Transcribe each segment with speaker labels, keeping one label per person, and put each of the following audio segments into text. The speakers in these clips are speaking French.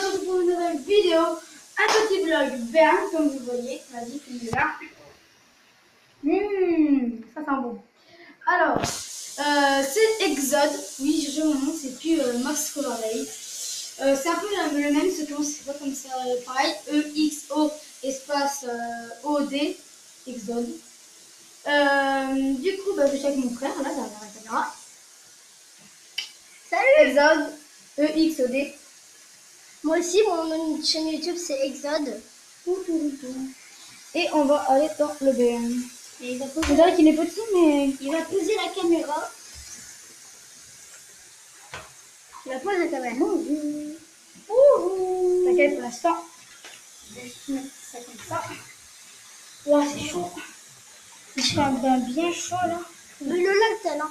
Speaker 1: on se retrouve pour une nouvelle vidéo. Un petit vlog bien, comme vous voyez. Vas-y, filme là. Ça sent bon. Alors, c'est Exode. Oui, j'ai mon nom, c'est plus Max Colorley. C'est un peu le même, c'est pas comme ça, pareil. E-X-O espace O-D. Exode. Du coup, je suis avec mon frère, là, derrière la caméra.
Speaker 2: Salut
Speaker 1: Exode. E-X-O-D.
Speaker 2: Moi aussi, mon chaîne YouTube c'est Exode.
Speaker 1: Et on va aller dans le BM.
Speaker 2: Et
Speaker 1: On dirait qu'il est petit, mais...
Speaker 2: il va poser la caméra. Il va poser la caméra.
Speaker 1: Bonjour. T'inquiète pour l'instant. Je vais juste mettre ça comme ça. Là, c'est chaud. C'est un bain bien chaud, là.
Speaker 2: Mais le lac, t'as là.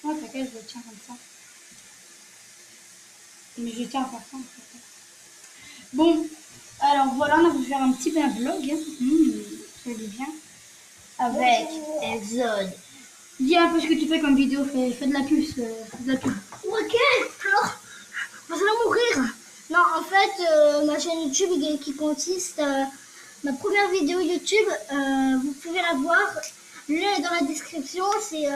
Speaker 1: Ouais, t'inquiète, je le tiens comme ça. Mais je le tiens encore ça. Bon, alors voilà, on va faire un petit bain vlog. Ça dit bien. Avec
Speaker 2: Exode.
Speaker 1: dis un peu ce que tu fais comme vidéo, fais de la pub. De la pub.
Speaker 2: Ok, alors, je vais mourir. Non, en fait, ma chaîne YouTube qui consiste, ma première vidéo YouTube, vous pouvez la voir. Le lien est dans la description. C'est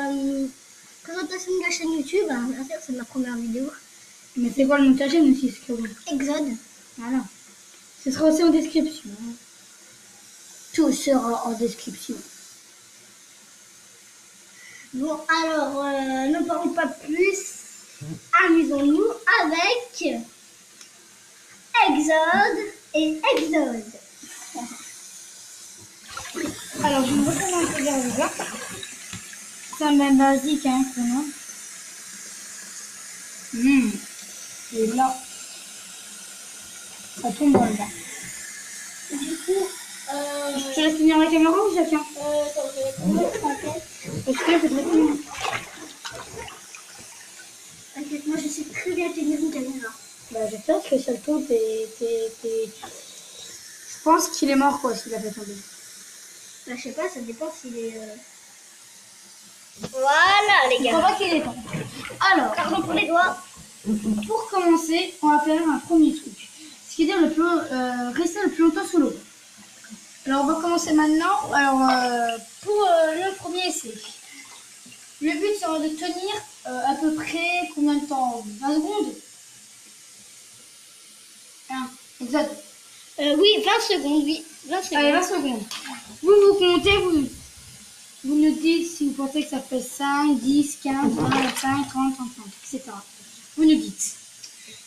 Speaker 2: présentation de la chaîne YouTube. Bien sûr, c'est ma première vidéo.
Speaker 1: Mais c'est quoi le nom de ta chaîne aussi, ce que oui.
Speaker 2: Exode.
Speaker 1: Voilà. Ce sera aussi en description. Tout sera en description.
Speaker 2: Bon, alors, ne parlons pas plus. Amusons-nous avec Exode et Exode.
Speaker 1: Alors, je vais me retourner un peu vers le bas. C'est un bain basique, hein, comment. Et là, ça tombe dans le bain.
Speaker 2: Du coup,
Speaker 1: Je te laisse tenir la caméra ou je la tiens?
Speaker 2: attends, je vais prendre en tête.
Speaker 1: Parce que c'est très bien.
Speaker 2: T'inquiète, moi je sais très bien tenir une caméra.
Speaker 1: J'espère que ça le tombe. Je pense qu'il est mort, quoi, s'il a fait tomber.
Speaker 2: Là, je sais pas, ça dépend s'il est. Voilà, les
Speaker 1: Je
Speaker 2: gars.
Speaker 1: crois pas qu'il est temps. Alors,
Speaker 2: Pardon pour les doigts.
Speaker 1: pour commencer, on va faire un premier truc. Ce qui est dire rester le plus longtemps sous l'eau. Alors, on va commencer maintenant. Alors, pour le premier essai, le but sera de tenir à peu près combien de temps? 20 secondes? Exact.
Speaker 2: Oui, 20 secondes, oui. 20 secondes.
Speaker 1: Allez, 20 secondes. Vous comptez, vous nous dites si vous pensez que ça fait 5, 10, 15, 20, 25, 30, 35, etc. Vous nous dites.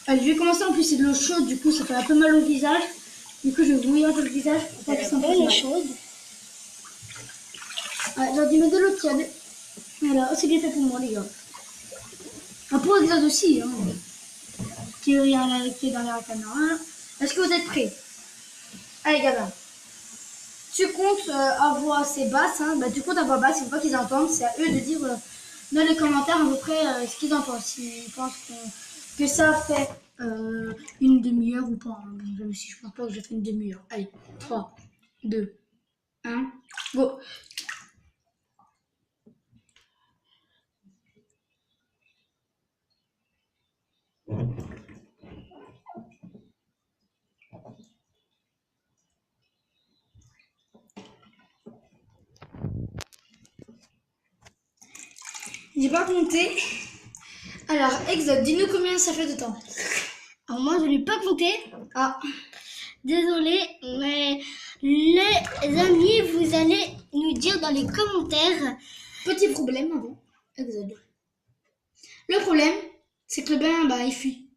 Speaker 1: Allez, je vais commencer, en plus c'est de l'eau chaude, du coup ça fait un peu mal au visage. Du coup je vais mouiller un peu le visage pour pas que ça me fasse mal.
Speaker 2: Chaude.
Speaker 1: J'ai dit mettre de l'eau tiède. Voilà, c'est bien fait pour moi les gars. Un peu aux autres aussi, hein. Qui est derrière la caméra. Est-ce que vous êtes prêts? Allez Gabin. Tu comptes à voix assez basse, hein. Tu comptes à voix basse, il ne faut pas qu'ils entendent, c'est à eux de dire dans les commentaires à peu près ce qu'ils en pensent, s'ils pensent que ça fait une demi-heure ou pas, hein. Je ne pense pas que je fais une demi-heure. Allez, 3, 2, 1, go. J'ai pas compté. Alors, Exode, dis-nous combien ça fait de temps.
Speaker 2: Alors, moi je n'ai pas compté.
Speaker 1: Ah,
Speaker 2: Désolé, mais les amis, vous allez nous dire dans les commentaires.
Speaker 1: petit problème avant, Exode. Le problème, c'est que le bain, il fuit.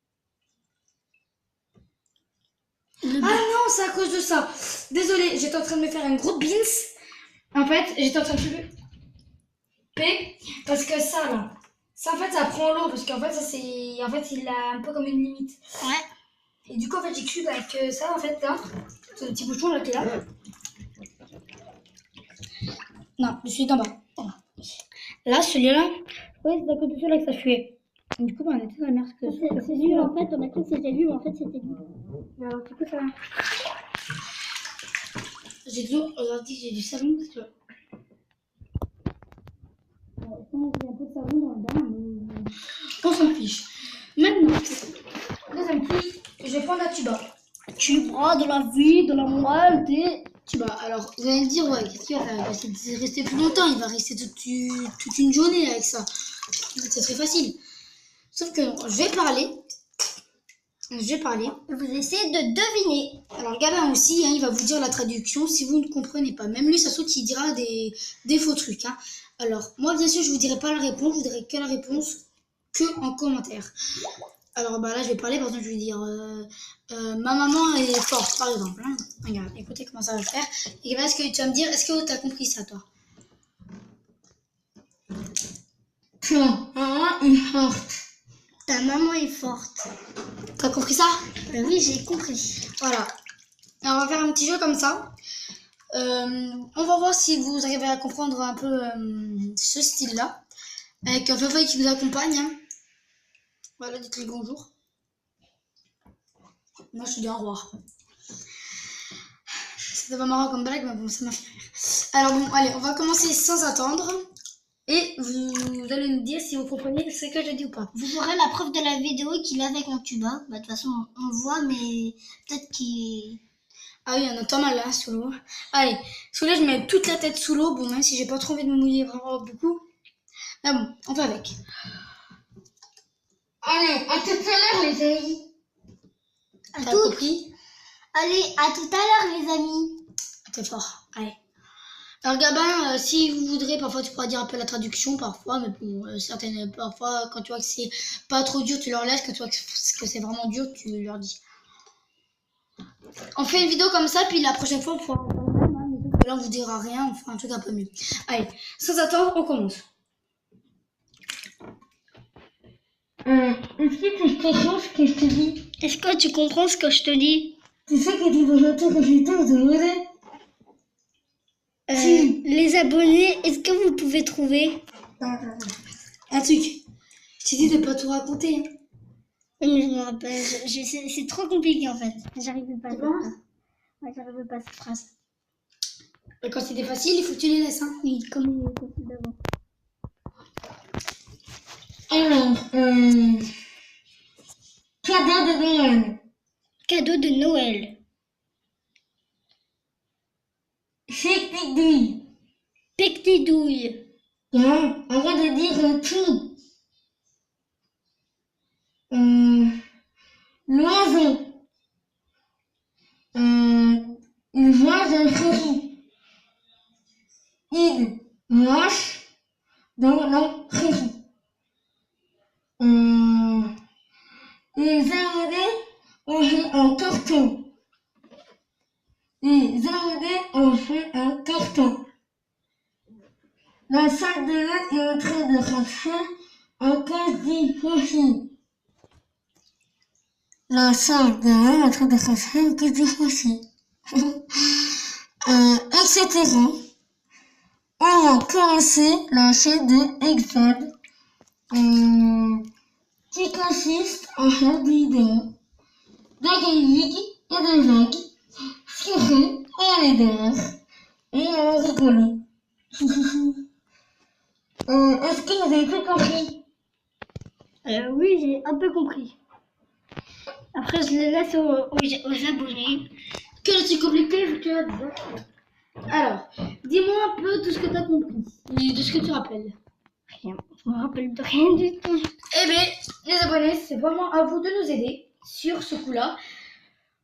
Speaker 1: Ah non, c'est à cause de ça. Désolée, j'étais en train de me faire un gros beans. En fait, j'étais en train de parce que ça là, ça en fait ça prend l'eau parce qu'en fait ça c'est, en fait il a un peu comme une limite.
Speaker 2: Ouais.
Speaker 1: Et du coup en fait j'ai cru avec ça en fait là, ce petit bouchon là qui est là. Non, je suis en bas. Là celui-là, oui c'est à cause de celui-là que ça fuait. Du coup on était dans la merde.
Speaker 2: C'est lui en fait, on a cru que c'était lui, mais en fait c'était lui.
Speaker 1: Alors du coup ça. J'ai de l'eau, aujourd'hui j'ai du savon parce que. Il y a un peu de savon dans le bain, mais on s'en fiche. Maintenant, deuxième truc, je vais prendre la tuba.
Speaker 2: Tu prends de la vie, de la morale,
Speaker 1: Tu vas, alors, vous allez me dire, ouais, qu'est-ce qu'il va faire? Il va essayer de rester plus longtemps, il va rester toute une journée avec ça. C'est très facile. Sauf que je vais parler.
Speaker 2: Vous essayez de deviner.
Speaker 1: Alors, Gabin aussi, hein, il va vous dire la traduction si vous ne comprenez pas. Même lui, ça saute, il dira des faux trucs. Hein. Alors, moi, bien sûr, je vous dirai pas la réponse, je vous dirai que la réponse que en commentaire. Alors, bah là, je vais parler, par exemple, je vais dire ma maman est forte, par exemple. Hein. Regarde, écoutez comment ça va faire. Et Gabin, est-ce que tu vas me dire, est-ce que tu as compris ça, toi?
Speaker 2: Maman est forte. Ta maman est forte.
Speaker 1: T'as compris ça?
Speaker 2: Oui, j'ai compris.
Speaker 1: Voilà. Alors, on va faire un petit jeu comme ça. On va voir si vous arrivez à comprendre un peu ce style-là. Avec un Fafaï qui vous accompagne. Hein. Voilà, dites-lui bonjour. Moi, je suis dit au revoir. C'était pas marrant comme blague, mais bon, ça m'a fait rire. Alors bon, allez, on va commencer sans attendre. Et vous allez me dire si vous comprenez ce que je dis ou pas.
Speaker 2: Vous aurez la preuve de la vidéo qu'il a avec mon tuba. Bah, de toute façon, on le voit, mais peut-être qu'il...
Speaker 1: Ah oui, on entend mal là, sous l'eau. Allez, sous l'eau, je mets toute la tête sous l'eau. Bon, même si j'ai pas trop envie de me mouiller vraiment beaucoup. Mais bon, on fait avec.
Speaker 2: Allez, à tout à l'heure, les amis.
Speaker 1: T'as compris?
Speaker 2: Allez, à tout à l'heure, les amis.
Speaker 1: T'es fort, allez. Alors Gabin, si vous voudrez, parfois tu pourras dire un peu la traduction, parfois, mais bon, certaines, parfois, quand tu vois que c'est pas trop dur, tu leur laisses, quand tu vois que c'est vraiment dur, tu leur dis. On fait une vidéo comme ça, puis la prochaine fois, on pourra en faire même, hein, mais là, on vous dira rien, on fera un truc un peu mieux. Allez, sans attendre, on commence.
Speaker 2: Est-ce que tu comprends ce que je te dis? Est-ce que tu comprends ce que je te dis?
Speaker 1: Tu sais que tu vas chanter quand j'étais aux abonnés?
Speaker 2: Les abonnés, est-ce que vous pouvez trouver?
Speaker 1: Un truc. Je t'ai dit de pas tout raconter. Hein.
Speaker 2: Oui, mais je me rappelle, c'est trop compliqué en fait. J'arrivais pas à
Speaker 1: ça.
Speaker 2: Ouais, j'arrivais pas à cette phrase.
Speaker 1: Et quand c'était facile, il faut que tu les laisses. Hein.
Speaker 2: Oui, comme d'avant.
Speaker 1: Alors, cadeau de Noël.
Speaker 2: Cadeau de Noël.
Speaker 1: Pique-nique.
Speaker 2: Pique-tes-douilles.
Speaker 1: Non, arrête de dire tout. L'oiseau. Il voit un prairie. Il marche dans la prairie. Les abonnés ont fait un carton. Les abonnés ont fait un carton. La salle de bain est en train de rentrer en quasi possible. La salle de bain est en train de rentrer en quasi possible. Etc. On a commencé la chaîne de Exxon qui consiste en faire des vidéos d'accueillir et de blagues, ce qui fait on est dehors et on rigole. Est-ce que vous avez tout compris?
Speaker 2: Oui, j'ai un peu compris. Après, je le laisse aux abonnés.
Speaker 1: Que le compliqué, tu as dit. Alors, dis-moi un peu tout ce que tu as compris et de ce que tu rappelles.
Speaker 2: Rien. Je me rappelle de rien du tout.
Speaker 1: Eh bien, les abonnés, c'est vraiment à vous de nous aider sur ce coup-là.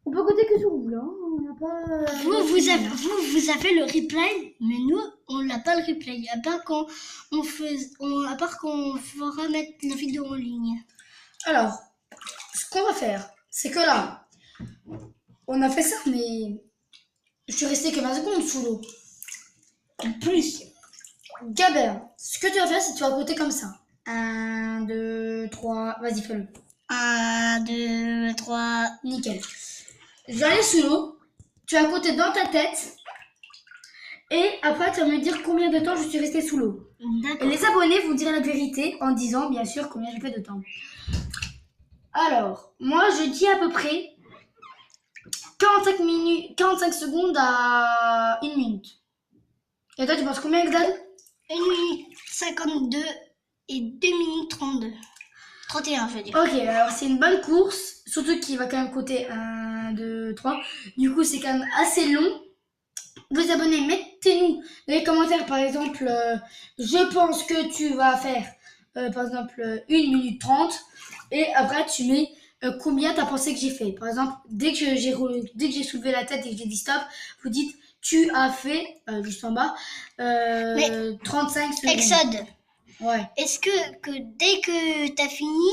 Speaker 1: On peut compter que sur vous, là. On n'a pas...
Speaker 2: Vous avez le replay, mais nous, on n'a pas le replay. À part quand on fera mettre la vidéo en ligne.
Speaker 1: Alors, ce qu'on va faire, c'est que là, on a fait ça, mais je suis resté que 20 secondes sous l'eau. En plus, Gabin, ce que tu vas faire, c'est que tu vas compter comme ça. 1, 2, 3, vas-y, fais-le.
Speaker 2: 1, 2, 3,
Speaker 1: nickel. Je vais aller sous l'eau, tu vas compter dans ta tête, et après tu vas me dire combien de temps je suis restée sous l'eau. Et les abonnés vont dire la vérité en disant bien sûr combien j'ai fait de temps. Alors, moi je dis à peu près 45 secondes à 1 minute. Et toi tu penses combien exact?
Speaker 2: 1 minute 52 et 2 minutes 32. 31 je veux dire.
Speaker 1: Ok, alors c'est une bonne course Surtout qu'il va quand même coûter 1, 2, 3. Du coup, c'est quand même assez long. Vous abonnez, mettez-nous dans les commentaires, par exemple, je pense que tu vas faire, par exemple, 1 minute 30. Et après, tu mets combien tu as pensé que j'ai fait. Par exemple, dès que j'ai soulevé la tête et que j'ai dit stop, vous dites tu as fait, juste en bas, 35 secondes.
Speaker 2: Exode,
Speaker 1: Ouais.
Speaker 2: est-ce que dès que tu as fini,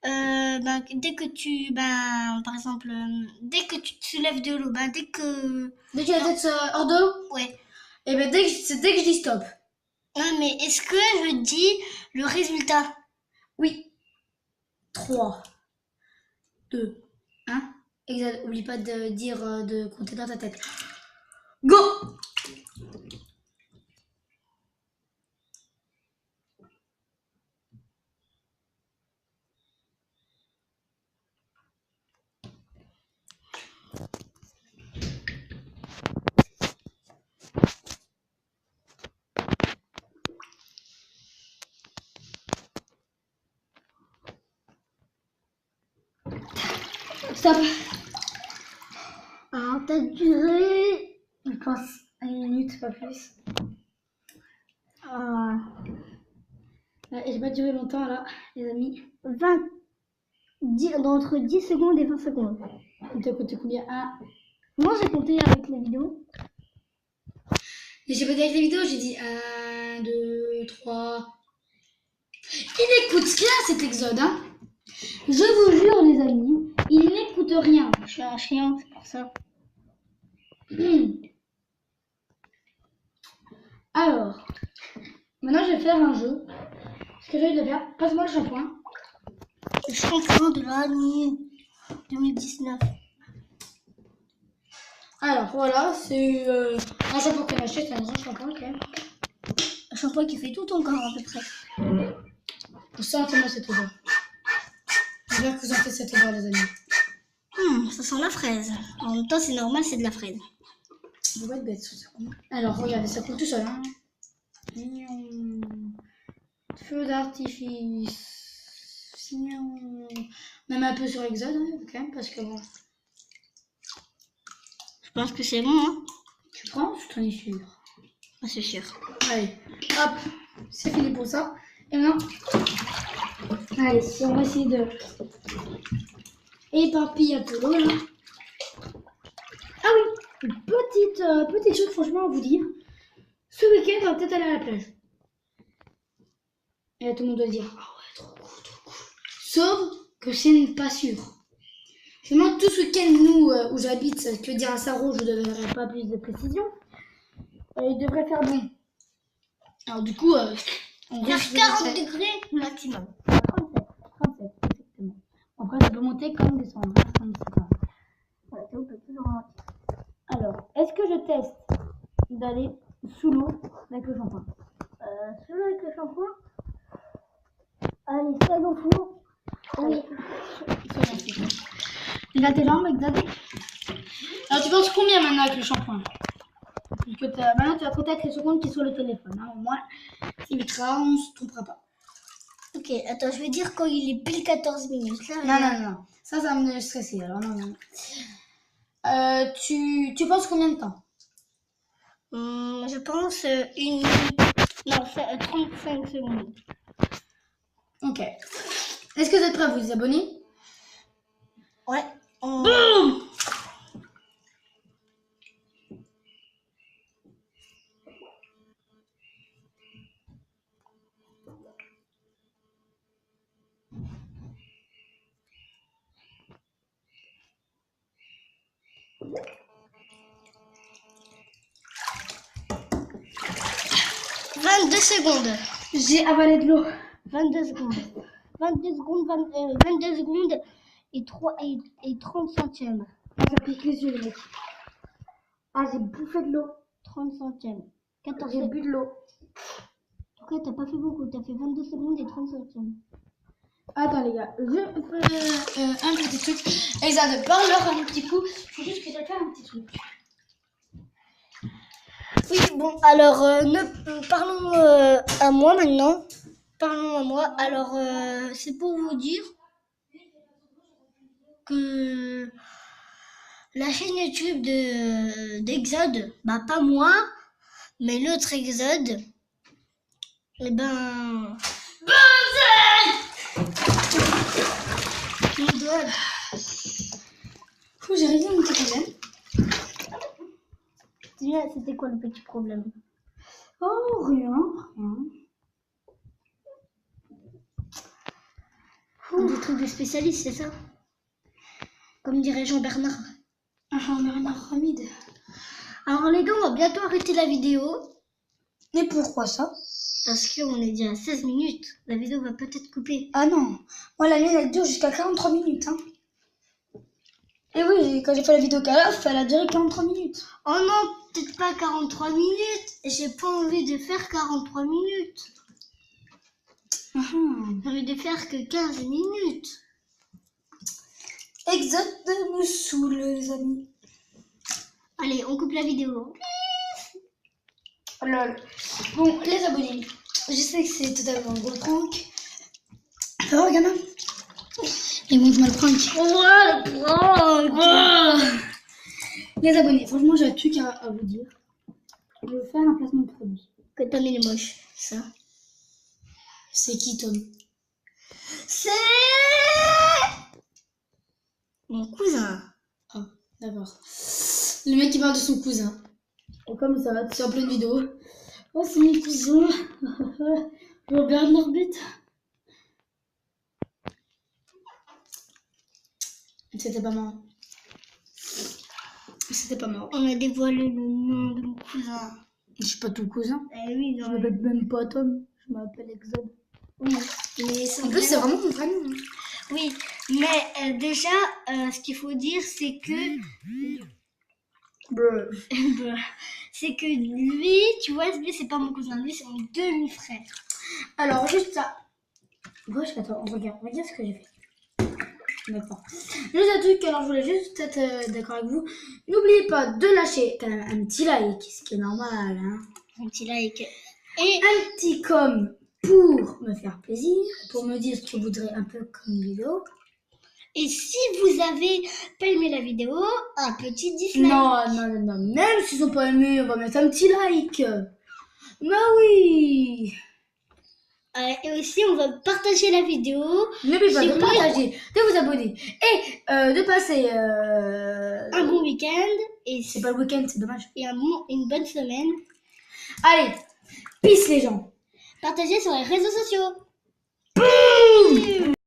Speaker 2: dès que tu, par exemple, dès que tu te soulèves de l'eau, dès que
Speaker 1: la tête hors de l'eau,
Speaker 2: ouais.
Speaker 1: Et ben dès que je dis stop.
Speaker 2: Non, mais est-ce que je dis le résultat?
Speaker 1: Oui. 3, 2, 1. Exact. Oublie pas de dire, de compter dans ta tête. Go! Stop.
Speaker 2: Alors, t'as duré,
Speaker 1: Je pense 1 minute, pas plus. J'ai pas duré longtemps là, les amis.
Speaker 2: 10, entre 10 secondes et 20 secondes.
Speaker 1: Il t'a coûté combien?
Speaker 2: Moi, j'ai compté avec la vidéo.
Speaker 1: Et j'ai pas avec les vidéos, j'ai dit 1, 2, 3. Il n'écoute rien cet exode, hein. Je vous jure, les amis, il n'écoute rien.
Speaker 2: Je suis un chien, c'est pour ça.
Speaker 1: Alors, maintenant je vais faire un jeu. Ce que j'ai envie de faire, passe-moi le shampoing.
Speaker 2: Le shampoing de l'année 2019.
Speaker 1: Alors voilà, c'est un shampoing qu'on achète, c'est un grand shampoing quand même.
Speaker 2: Un shampoing qui fait tout ton corps à peu près.
Speaker 1: Sentez-moi cette odeur. J'espère que vous en faites cette odeur, les amis.
Speaker 2: Ça sent la fraise. En même temps, c'est normal, c'est de la fraise.
Speaker 1: Vous pouvez être bête sur ça. Alors regardez, ça coule tout seul. Hein. Feu d'artifice. Même un peu sur Exode, hein, quand même, parce que bon.
Speaker 2: Je pense que c'est bon, hein.
Speaker 1: Tu prends, je t'en ai sûr.
Speaker 2: Ah, c'est sûr.
Speaker 1: Allez, hop, c'est fini pour ça. Et maintenant, allez, on va essayer de éparpiller un peu l'eau là. Ah oui, petite chose franchement à vous dire. Ce week-end, on va peut-être aller à la plage. Et là, tout le monde doit dire, ah ouais, trop cool. Sauf que c'est pas sûr. Finalement, tout ce week-end, nous, où j'habite, ça veut dire à Sarro, je ne donnerai pas plus de précision. Il devrait faire bon. Alors du coup, on
Speaker 2: Vers 40 degrés maximum.
Speaker 1: 37, exactement. Après, ça peut monter comme descendre.
Speaker 2: Ouais, ça, on peut toujours mentir.
Speaker 1: Alors, est-ce que je teste d'aller sous l'eau avec le shampoing?
Speaker 2: Sous l'eau avec le shampoing. Allez, ça au four. Oui.
Speaker 1: Regarde tes jambes, exact. Alors, tu penses combien maintenant avec le shampoing? Maintenant, tu vas compter avec les secondes qui sont sur le téléphone. Hein. Au moins, il mettra, on ne se trompera pas.
Speaker 2: Ok, attends, je vais dire quand il est pile 14 minutes.
Speaker 1: Là, non. Ça va me stresser. Alors, non. Tu penses combien de temps?
Speaker 2: Je pense 1 minute. Non, 35 secondes.
Speaker 1: Ok. Est-ce que vous êtes prêts à vous abonner?
Speaker 2: Ouais.
Speaker 1: Boum!
Speaker 2: « 22 secondes.
Speaker 1: J'ai avalé de l'eau.
Speaker 2: 22 secondes. 22 secondes et 30 centièmes.
Speaker 1: Ah, ça pique les yeux, les mecs. Ah, j'ai bouffé de l'eau.
Speaker 2: 30 centièmes. 14
Speaker 1: J'ai bu de l'eau.
Speaker 2: En tout cas, t'as pas fait beaucoup. T'as fait 22 secondes et 30 centièmes.
Speaker 1: Attends, les gars. Je fais un petit truc. Exade, parle-leur un petit coup. Il faut juste que j'aille faire un petit truc.
Speaker 2: Oui, bon, alors, parlons à moi maintenant. Parlons à moi. Alors, c'est pour vous dire que la chaîne YouTube d'Exode, bah pas moi, mais l'autre Exode, et ben... Mon doigt.
Speaker 1: J'ai rien de petit problème.
Speaker 2: Dis-moi, c'était quoi le petit problème?
Speaker 1: Oh, rien.
Speaker 2: Des trucs de spécialistes, c'est ça? Comme dirait Jean-Bernard.
Speaker 1: Jean-Bernard Hamid.
Speaker 2: Alors les gars, on va bientôt arrêter la vidéo.
Speaker 1: Et pourquoi ça?
Speaker 2: Parce qu'on est déjà à 16 minutes. La vidéo va peut-être couper.
Speaker 1: Ah non, moi la mienne elle dure jusqu'à 43 minutes. Hein. Et oui, quand j'ai fait la vidéo Calaf, elle a duré 43 minutes.
Speaker 2: Oh non, peut-être pas 43 minutes. J'ai pas envie de faire 43 minutes. J'ai envie de faire que 15 minutes.
Speaker 1: Exode me saoule, les amis.
Speaker 2: Allez, on coupe la vidéo.
Speaker 1: Lol. Bon, les abonnés, je sais que c'est totalement un gros prank. Alors, regarde. Et montre-moi le prank.
Speaker 2: Ouais, le prank.
Speaker 1: Les abonnés, franchement, j'ai un truc à vous dire. Je vais faire un placement de produit.
Speaker 2: Que Tom il est moche, ça.
Speaker 1: C'est qui, Tom?
Speaker 2: C'est mon cousin.
Speaker 1: Ah, d'accord. Le mec qui parle de son cousin. Et comme ça, c'est en pleine vidéo. Oh, c'est mon cousin. Je regarde l'orbite. C'était pas marrant. C'était pas marrant.
Speaker 2: On a dévoilé le nom de mon cousin.
Speaker 1: Je suis pas ton cousin.
Speaker 2: Eh oui,
Speaker 1: Je
Speaker 2: non.
Speaker 1: m'appelle même pas Tom. Je m'appelle Exode.
Speaker 2: Oui, mais son
Speaker 1: En plus, c'est
Speaker 2: prénom-
Speaker 1: vraiment mon prénom. Hein.
Speaker 2: Oui, mais déjà, ce qu'il faut dire, c'est que c'est que lui, tu vois, lui, c'est pas mon cousin, lui, c'est mon demi-frère.
Speaker 1: Alors, juste ça. Gauche, attends, regarde ce que j'ai fait. D'accord. Juste un truc, alors je voulais juste être d'accord avec vous. N'oubliez pas de lâcher quand même un petit like, ce qui est normal. Hein.
Speaker 2: Un petit like. Et
Speaker 1: Un petit com pour me faire plaisir, pour me dire ce que vous voudrez un peu comme vidéo.
Speaker 2: Et si vous avez pas aimé la vidéo, un petit dislike.
Speaker 1: Non, même s'ils sont pas aimés, on va mettre un petit like. Bah oui.
Speaker 2: Et aussi, on va partager la vidéo.
Speaker 1: N'oubliez pas
Speaker 2: Si
Speaker 1: de
Speaker 2: vous-
Speaker 1: partager, de vous abonner et de passer...
Speaker 2: Un bon week-end et,
Speaker 1: C'est pas le week-end, c'est dommage.
Speaker 2: et une bonne semaine.
Speaker 1: Allez, peace les gens.
Speaker 2: Partagez sur les réseaux sociaux.